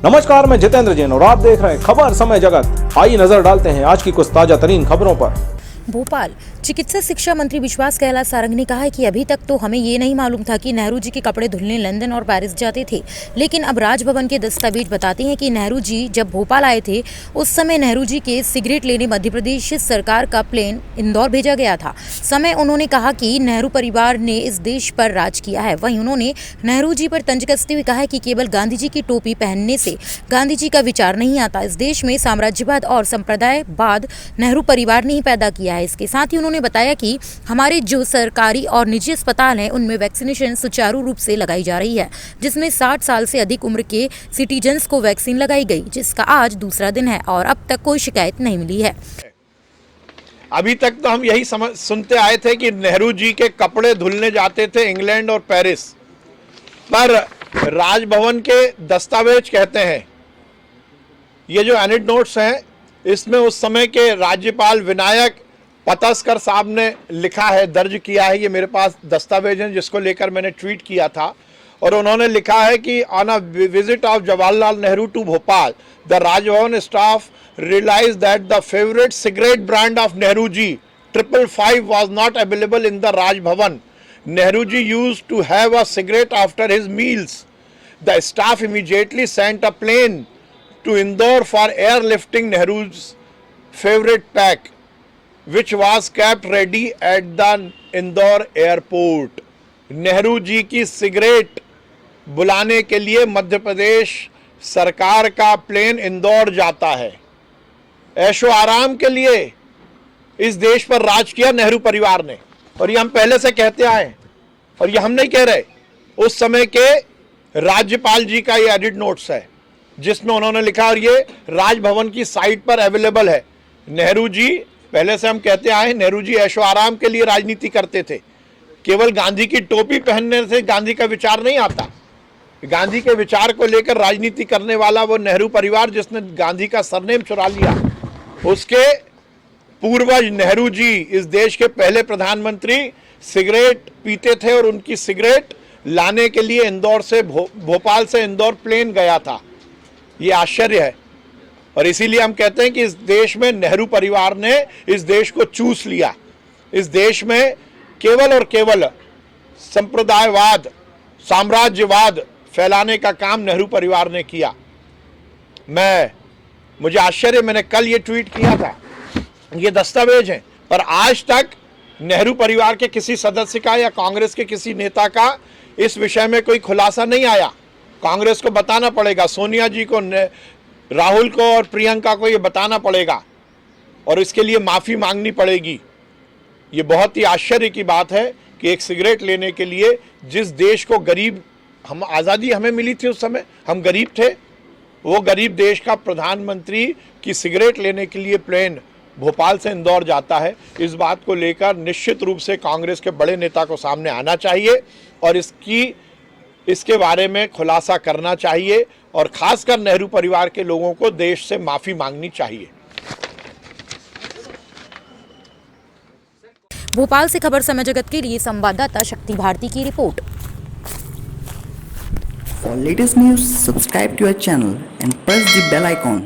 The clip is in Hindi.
नमस्कार, मैं जितेंद्र जैन और आप देख रहे हैं खबर समय जगत। आइए नजर डालते हैं आज की कुछ ताजा तरीन खबरों पर। भोपाल चिकित्सा शिक्षा मंत्री विश्वास कैलाश सारंग ने कहा है कि अभी तक तो हमें ये नहीं मालूम था कि नेहरू जी के कपड़े धुलने लंदन और पेरिस जाते थे, लेकिन अब राजभवन के दस्तावेज बताते हैं कि नेहरू जी जब भोपाल आए थे उस समय नेहरू जी के सिगरेट लेने मध्य प्रदेश सरकार का प्लेन इंदौर भेजा गया था। समय उन्होंने कहा कि नेहरू परिवार ने इस देश पर राज किया है। वहीं उन्होंने नेहरू जी पर तंज कसते हुए कहा है कि केवल गांधी जी की टोपी पहनने से गांधी जी का विचार नहीं आता। इस देश में साम्राज्यवाद और संप्रदायवाद नेहरू परिवार ने ही पैदा किया है। इसके साथ ही उन्होंने बताया कि हमारे जो सरकारी और निजी अस्पताल हैं उनमें वैक्सीनेशन सुचारू रूप से लगाई जा रही है, जिसमें 60 साल से अधिक उम्र के सिटीजन्स को वैक्सीन लगाई गई, जिसका आज दूसरा दिन है और अब तक कोई शिकायत नहीं मिली है। अभी तक तो हम यही सुनते आए थे कि नेहरू जी के कपड़े धुलने जाते थे इंग्लैंड और पेरिस, पर राजभवन के दस्तावेज कहते हैं, ये जो एनेक्डोट्स हैं इसमें उस समय के राज्यपाल विनायक पतस्कर साहब ने लिखा है, दर्ज किया है। ये मेरे पास दस्तावेज हैं जिसको लेकर मैंने ट्वीट किया था, और उन्होंने लिखा है कि on a visit of Jawaharlal Nehru to Bhopal the Raj Bhavan staff realized that the favorite cigarette brand of Nehru ji 555 was not available in the Raj Bhavan. Nehru ji used to have a cigarette after his meals. The staff immediately sent a plane to Indore for airlifting Nehru's favorite pack, which was kept ready at the Indore airport. Nehru ji की सिगरेट बुलाने के लिए मध्य प्रदेश सरकार का प्लेन इंदौर जाता है। ऐशो आराम के लिए इस देश पर राज किया नेहरू परिवार ने, और ये हम पहले से कहते आए, और ये हम नहीं कह रहे। उस समय के राज्यपाल जी का ये एडिट नोट्स है जिसमें उन्होंने लिखा, और ये राजभवन की साइट पर अवेलेबल है। नेहरू जी, पहले से हम कहते आए, नेहरू जी ऐशो आराम के लिए राजनीति करते थे। केवल गांधी की टोपी पहनने से गांधी का विचार नहीं आता। गांधी के विचार को लेकर राजनीति करने वाला वो नेहरू परिवार जिसने गांधी का सरनेम चुरा लिया, उसके पूर्वज नेहरू जी इस देश के पहले प्रधानमंत्री सिगरेट पीते थे, और उनकी सिगरेट लाने के लिए इंदौर से भोपाल से इंदौर प्लेन गया था। ये आश्चर्य है, और इसीलिए हम कहते हैं कि इस देश में नेहरू परिवार ने इस देश को चूस लिया। इस देश में केवल और केवल संप्रदायवाद, साम्राज्यवाद फैलाने का काम नेहरू परिवार ने किया। मुझे आश्चर्य, मैंने कल ये ट्वीट किया था, ये दस्तावेज हैं, पर आज तक नेहरू परिवार के किसी सदस्य का या कांग्रेस के किसी नेता का इस विषय में कोई खुलासा नहीं आया। कांग्रेस को बताना पड़ेगा, सोनिया जी को, राहुल को और प्रियंका को ये बताना पड़ेगा, और इसके लिए माफ़ी मांगनी पड़ेगी। ये बहुत ही आश्चर्य की बात है कि एक सिगरेट लेने के लिए जिस देश को गरीब, हम आज़ादी हमें मिली थी उस समय, हम गरीब थे, वो गरीब देश का प्रधानमंत्री की सिगरेट लेने के लिए प्लेन भोपाल से इंदौर जाता है। इस बात को लेकर निश्चित रूप से कांग्रेस के बड़े नेता को सामने आना चाहिए और इसके बारे में खुलासा करना चाहिए, और खासकर नेहरू परिवार के लोगों को देश से माफ़ी मांगनी चाहिए। भोपाल से खबर समय जगत के लिए संवाददाता शक्ति भारती की report. For latest news, subscribe to our channel and press the bell icon.